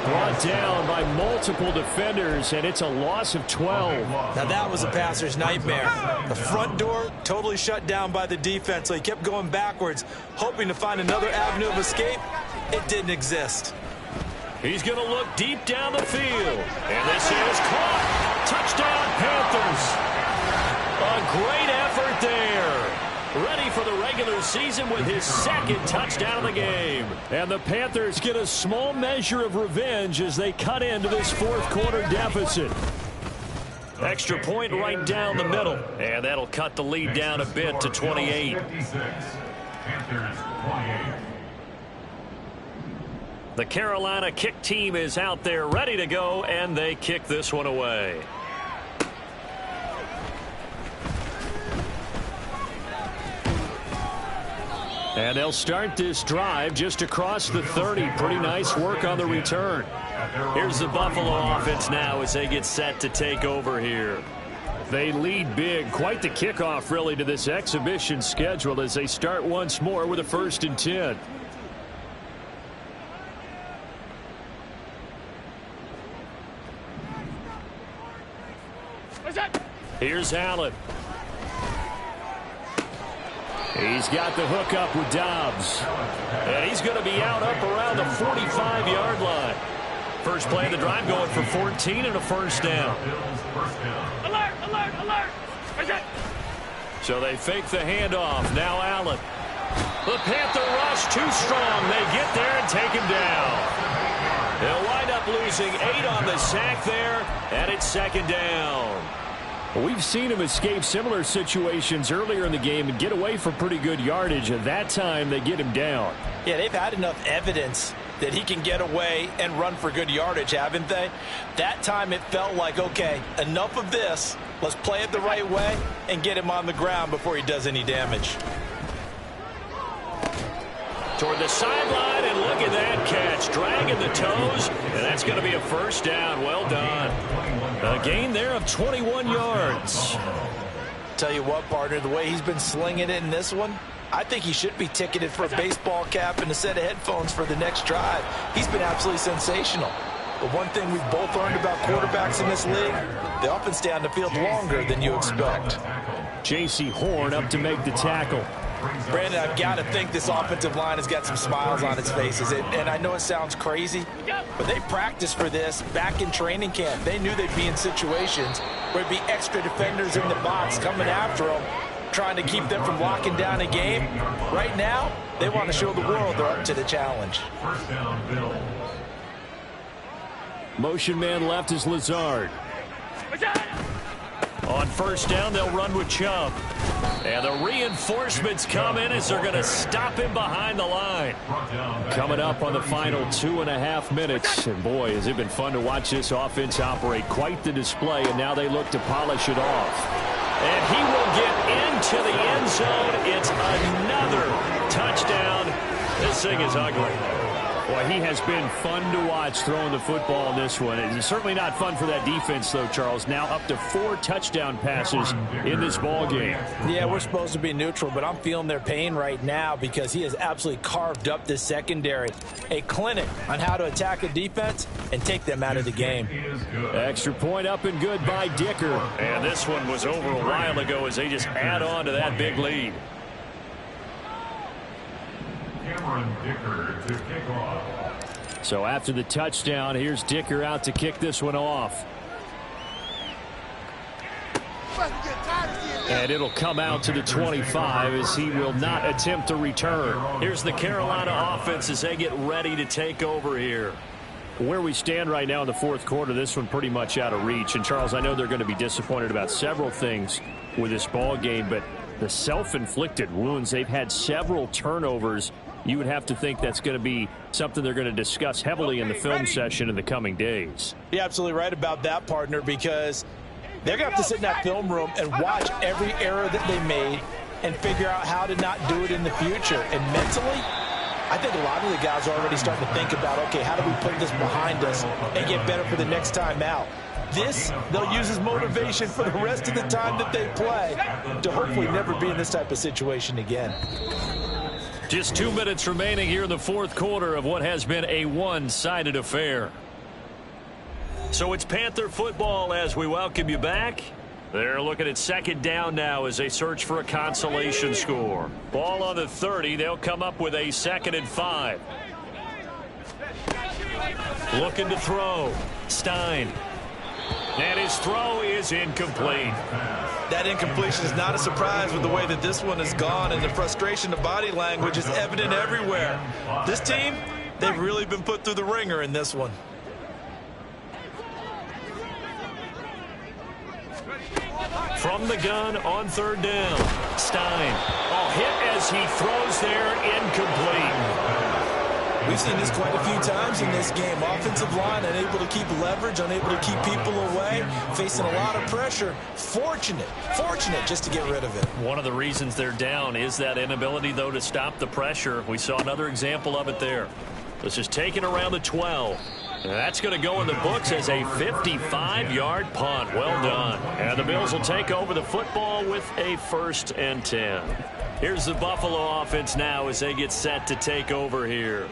Brought down by multiple defenders, and it's a loss of 12. Now that was a passer's nightmare. The front door totally shut down by the defense, so he kept going backwards, hoping to find another avenue of escape. It didn't exist. He's going to look deep down the field. And this is caught. Touchdown, Panthers. A great effort there. Ready for the regular season with his 2nd touchdown of the game. And the Panthers get a small measure of revenge as they cut into this 4th quarter deficit. Extra point right down the middle. And that'll cut the lead down a bit to 28. Panthers 28. The Carolina kick team is out there ready to go, and they kick this one away. And they'll start this drive just across the 30. Pretty nice work on the return. Here's the Buffalo offense now as they get set to take over here. They lead big. Quite the kickoff, really, to this exhibition schedule as they start once more with a 1st and 10. Here's Allen. He's got the hook up with Dobbs. And he's going to be out up around the 45-yard line. First play of the drive going for 14 and a first down. Alert, alert, alert. So they fake the handoff. Now Allen. The Panther rush too strong. They get there and take him down. They'll wind up losing 8 on the sack there, and it's 2nd down. We've seen him escape similar situations earlier in the game and get away for pretty good yardage. At that time, they get him down. Yeah, they've had enough evidence that he can get away and run for good yardage, haven't they? That time it felt like, okay, enough of this. Let's play it the right way and get him on the ground before he does any damage. Toward the sideline, and look at that catch. Dragging the toes, and that's going to be a first down. Well done. A gain there of 21 yards. Tell you what, partner, the way he's been slinging it in this one, I think he should be ticketed for a baseball cap and a set of headphones for the next drive. He's been absolutely sensational. But one thing we've both learned about quarterbacks in this league, they often stay on the field longer than you expect. J.C. Horn up to make the tackle. Brandon, I've got to think this offensive line has got some smiles on its faces. And I know it sounds crazy, but they practiced for this back in training camp. They knew they'd be in situations where it'd be extra defenders in the box coming after them, trying to keep them from locking down a game. Right now, they want to show the world they're up to the challenge. First down, Bills. Motion man left is Lazard. On first down, they'll run with Chubb. And the reinforcements come in as they're going to stop him behind the line. Coming up on the final 2.5 minutes. And boy, has it been fun to watch this offense operate. Quite the display, and now they look to polish it off. And he will get into the end zone. It's another touchdown. This thing is ugly. Boy, he has been fun to watch throwing the football in this one. It's certainly not fun for that defense, though, Charles. Now up to 4 touchdown passes in this ball game. Yeah, we're supposed to be neutral, but I'm feeling their pain right now because he has absolutely carved up this secondary. A clinic on how to attack a defense and take them out of the game. Extra point up and good by Dicker. And this one was over a while ago as they just add on to that big lead. Dicker to kick off. So after the touchdown, here's Dicker out to kick this one off. Get tired of seeing And it'll come out to the 25 as he will not attempt to return. Here's the Carolina offense as they get ready to take over here. Where we stand right now in the fourth quarter, this one pretty much out of reach. And, Charles, I know they're going to be disappointed about several things with this ball game, but the self-inflicted wounds, they've had several turnovers. You would have to think that's going to be something they're going to discuss heavily in the film session in the coming days. You're absolutely right about that, partner, because they're going to have to sit in that film room and watch every error that they made and figure out how to not do it in the future. And mentally, I think a lot of the guys are already starting to think about, okay, how do we put this behind us and get better for the next time out? This, they'll use as motivation for the rest of the time that they play to hopefully never be in this type of situation again. Just 2 minutes remaining here in the fourth quarter of what has been a one-sided affair. So it's Panther football as we welcome you back. They're looking at second down now as they search for a consolation score. Ball on the 30. They'll come up with a 2nd and 5. Looking to throw. Stein. And his throw is incomplete. That incompletion is not a surprise with the way that this one has gone, and the frustration, the body language is evident everywhere. This team, they've really been put through the ringer in this one. From the gun on 3rd down. Stein. Oh, hit as he throws there, incomplete. We've seen this quite a few times in this game. Offensive line unable to keep leverage, unable to keep people away, facing a lot of pressure. Fortunate just to get rid of it. One of the reasons they're down is that inability, though, to stop the pressure. We saw another example of it there. This is taken around the 12. And that's going to go in the books as a 55-yard punt. Well done. And the Bills will take over the football with a 1st and 10. Here's the Buffalo offense now as they get set to take over here.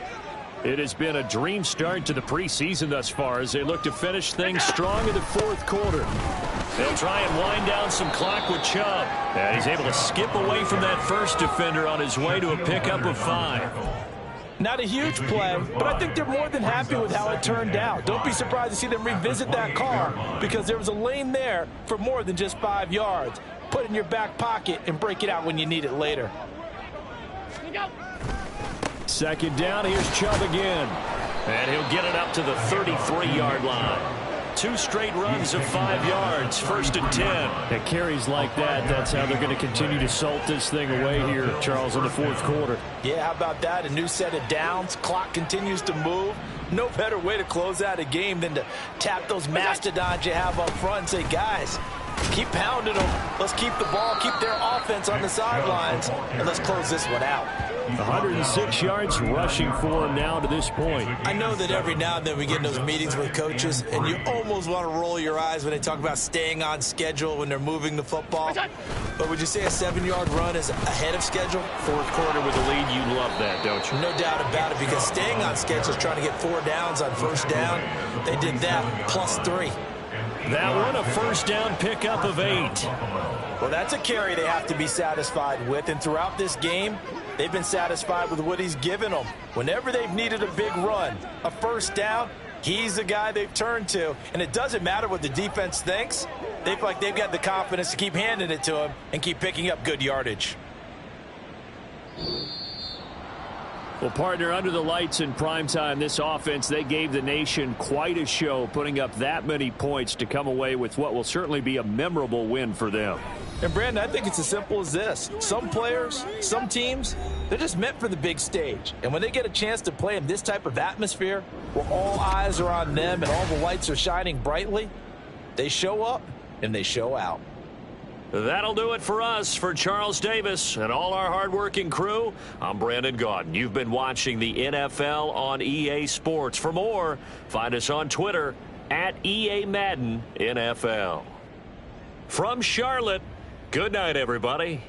It has been a dream start to the preseason thus far as they look to finish things strong in the fourth quarter. They'll try and wind down some clock with Chubb. And he's able to skip away from that first defender on his way to a pickup of 5. Not a huge play, but I think they're more than happy with how it turned out. Don't be surprised to see them revisit that car because there was a lane there for more than just 5 yards. Put it in your back pocket and break it out when you need it later. 2nd down, here's Chubb again. And he'll get it up to the 33-yard line. 2 straight runs of 5 yards, 1st and 10. At carries like that, that's how they're going to continue to salt this thing away here, Charles, in the fourth quarter. Yeah, how about that? A new set of downs. Clock continues to move. No better way to close out a game than to tap those mastodons you have up front and say, guys, keep pounding them. Let's keep the ball, keep their offense on the sidelines, and let's close this one out. 106 yards rushing for him now to this point. I know that every now and then we get in those meetings with coaches, and you almost want to roll your eyes when they talk about staying on schedule when they're moving the football. But would you say a 7-yard run is ahead of schedule? Fourth quarter with the lead, you love that, don't you? No doubt about it, because staying on schedule is trying to get 4 downs on 1st down. They did that plus 3. That one, a 1st down pickup of 8. Well, that's a carry they have to be satisfied with, and throughout this game, they've been satisfied with what he's given them. Whenever they've needed a big run, a 1st down, he's the guy they've turned to. And it doesn't matter what the defense thinks. They feel like they've got the confidence to keep handing it to him and keep picking up good yardage. Well, partner, under the lights in primetime, this offense, they gave the nation quite a show, putting up that many points to come away with what will certainly be a memorable win for them. And, Brandon, I think it's as simple as this. Some players, some teams, they're just meant for the big stage. And when they get a chance to play in this type of atmosphere where all eyes are on them and all the lights are shining brightly, they show up and they show out. That'll do it for us. For Charles Davis and all our hardworking crew, I'm Brandon Gaudin. You've been watching the NFL on EA Sports. For more, find us on Twitter at EA Madden NFL. From Charlotte, good night, everybody.